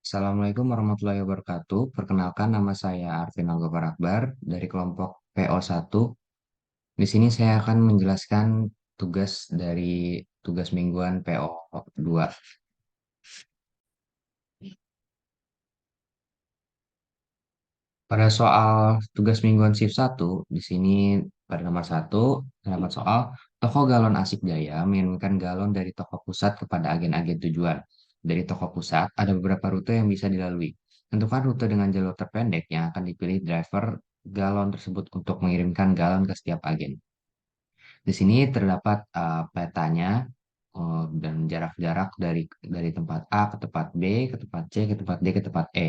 Assalamualaikum warahmatullahi wabarakatuh. Perkenalkan nama saya Arvin Algobar Akbar dari kelompok PO1. Di sini saya akan menjelaskan tugas mingguan PO2. Pada soal tugas mingguan shift 1, di sini pada nomor 1 terdapat soal toko galon Asik Jaya mengirimkan galon dari toko pusat kepada agen-agen tujuan. Dari toko pusat ada beberapa rute yang bisa dilalui. Tentukan rute dengan jalur terpendek yang akan dipilih driver galon tersebut untuk mengirimkan galon ke setiap agen. Di sini terdapat petanya dan jarak-jarak dari tempat A ke tempat B, ke tempat C, ke tempat D, ke tempat E.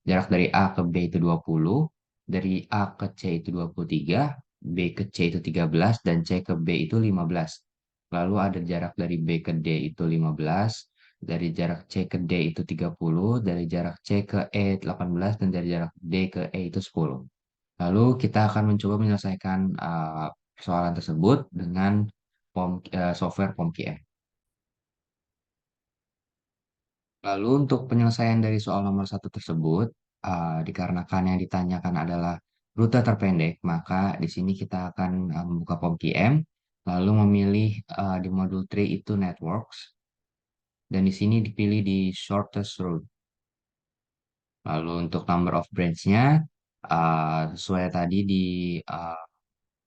Jarak dari A ke B itu 20, dari A ke C itu 23, B ke C itu 13, dan C ke B itu 15. Lalu ada jarak dari B ke D itu 15, dari jarak C ke D itu 30, dari jarak C ke E 18, dan dari jarak D ke E itu 10. Lalu kita akan mencoba menyelesaikan persoalan tersebut dengan software POMQM. Lalu untuk penyelesaian dari soal nomor 1 tersebut, dikarenakan yang ditanyakan adalah rute terpendek, maka di sini kita akan membuka POMQM, lalu memilih di modul 3 itu Networks, dan di sini dipilih di Shortest Route. Lalu untuk number of branch-nya, sesuai tadi di uh,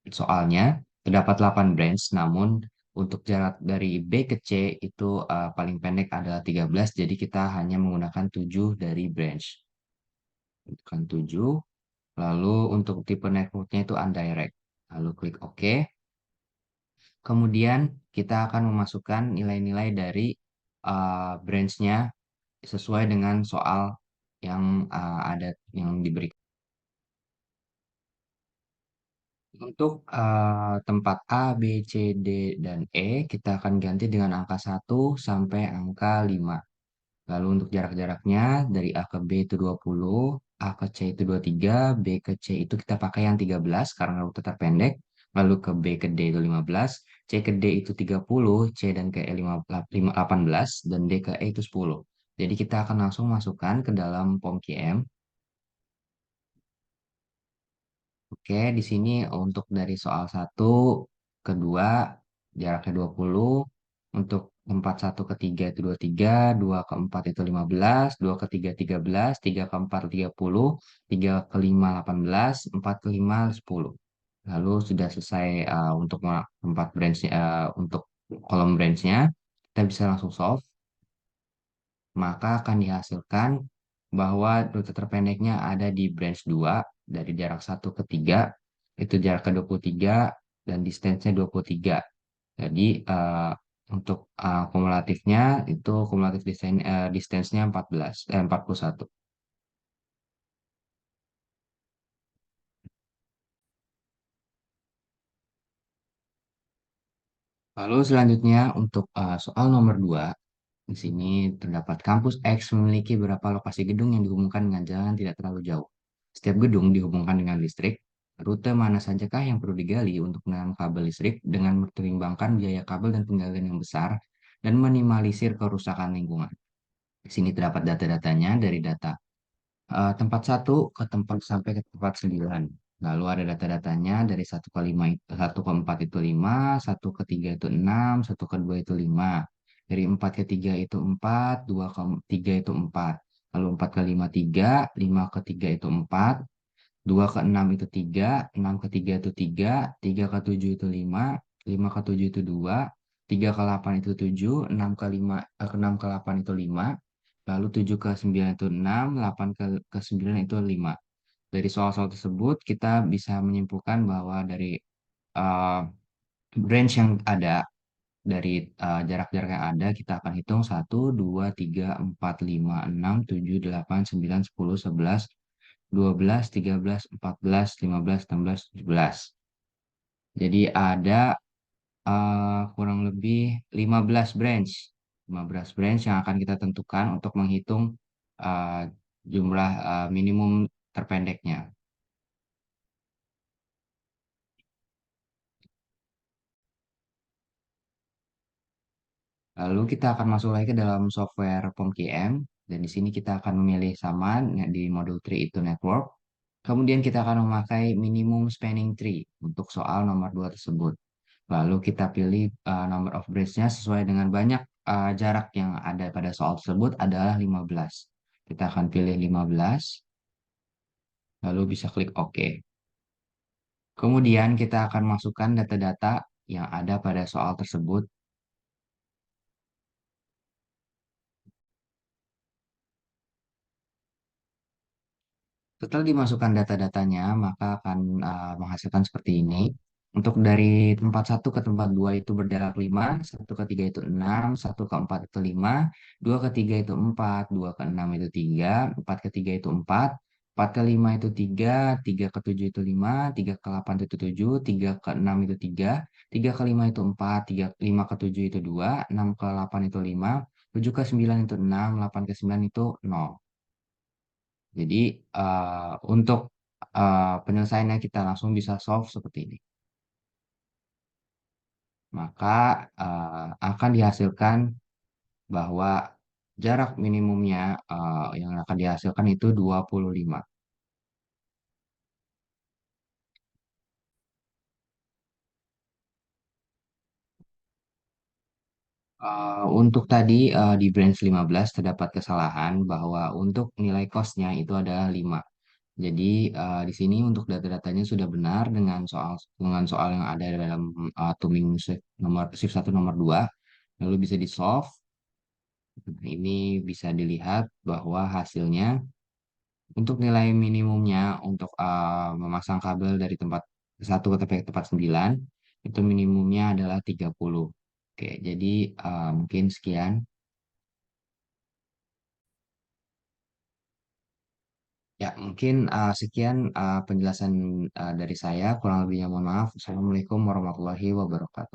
soalnya terdapat 8 branch, namun untuk jarak dari B ke C itu paling pendek adalah 13, jadi kita hanya menggunakan 7 dari branch. Tekan 7, lalu untuk tipe networknya itu undirect. Lalu klik OK. Kemudian kita akan memasukkan nilai-nilai dari branch-nya sesuai dengan soal yang ada yang diberikan. Untuk tempat A, B, C, D, dan E, kita akan ganti dengan angka 1 sampai angka 5. Lalu untuk jarak-jaraknya, dari A ke B itu 20, A ke C itu 23, B ke C itu kita pakai yang 13 karena rute terpendek. Lalu ke B ke D itu 15, C ke D itu 30, C dan ke E 18, dan D ke E itu 10. Jadi kita akan langsung masukkan ke dalam POMQM. Oke, di sini untuk dari soal satu kedua jaraknya 20, untuk tempat satu ketiga itu 23, dua keempat itu 15, dua ketiga 13, tiga keempat 30, tiga kelima 18, empat kelima 10. Lalu sudah selesai untuk tempat branch untuk kolom branch-nya, kita bisa langsung solve, maka akan dihasilkan bahwa rute terpendeknya ada di branch 2 dari jarak 1 ke 3, itu jarak ke 23 dan distance-nya 23. Jadi untuk kumulatifnya itu kumulatif distance-nya 41. Lalu selanjutnya untuk soal nomor 2, di sini terdapat kampus X memiliki beberapa lokasi gedung yang dihubungkan dengan jalan tidak terlalu jauh. Setiap gedung dihubungkan dengan listrik. Rute mana sajakah yang perlu digali untuk menanam kabel listrik dengan mempertimbangkan biaya kabel dan penggalian yang besar dan minimalisir kerusakan lingkungan. Di sini terdapat data-datanya dari data tempat satu ke tempat sampai ke tempat 9. Lalu ada data-datanya dari satu ke 5, 1 ke 4 itu 5, satu ke 3 itu 6, satu ke 2 itu 5. Dari 4 ke 3 itu 4, 2 ke 3 itu 4. Lalu 4 ke 5 3, 5 ke 3 itu 4, 2 ke 6 itu 3, 6 ke 3 itu 3, 3 ke 7 itu 5, 5 ke 7 itu 2, 3 ke 8 itu 7, 6 ke 5, ke 6 ke 8 itu 5, lalu 7 ke 9 itu 6, 8 ke 9 itu 5. Dari soal-soal tersebut, kita bisa menyimpulkan bahwa dari uh, range yang ada, dari jarak-jarak yang ada, kita akan hitung 1, 2, 3, 4, 5, 6, 7, 8, 9, 10, 11, 12, 13, 14, 15, 16, 17. Jadi ada kurang lebih 15 branch. 15 branch yang akan kita tentukan untuk menghitung uh, jumlah minimum terpendeknya. Lalu kita akan masuk lagi ke dalam software POMQM. Dan di sini kita akan memilih saman ya, di modul tree itu network. Kemudian kita akan memakai minimum spanning tree untuk soal nomor 2 tersebut. Lalu kita pilih number of branch-nya sesuai dengan banyak jarak yang ada pada soal tersebut adalah 15. Kita akan pilih 15, lalu bisa klik OK. Kemudian kita akan masukkan data-data yang ada pada soal tersebut. Setelah dimasukkan data-datanya, maka akan menghasilkan seperti ini. Untuk dari tempat satu ke tempat 2 itu berjarak 5, satu ke 3 itu 6, satu ke 4 itu 5, 2 ke 3 itu 4, 2 ke 6 itu 3, 4 ke 3 itu 4, 4 ke 5 itu 3, 3 ke 7 itu 5, 3 ke 8 itu 7, 3 ke 6 itu 3, 3 ke 5 itu 4, 3, 5 ke 7 itu 2, 6 ke 8 itu 5, 7 ke 9 itu 6, 8 ke 9 itu 0. Jadi untuk penyelesaiannya kita langsung bisa solve seperti ini. Maka akan dihasilkan bahwa jarak minimumnya yang akan dihasilkan itu 25. Untuk tadi di branch 15 terdapat kesalahan bahwa untuk nilai cost-nya itu adalah 5. Jadi di sini untuk data-datanya sudah benar dengan soal yang ada dalam Tuming shift 1 nomor 2. Lalu bisa di-solve. Ini bisa dilihat bahwa hasilnya untuk nilai minimumnya untuk memasang kabel dari tempat satu ke tempat 9 itu minimumnya adalah 30. Oke, jadi mungkin sekian. Ya, mungkin sekian penjelasan dari saya. Kurang lebihnya mohon maaf. Assalamualaikum warahmatullahi wabarakatuh.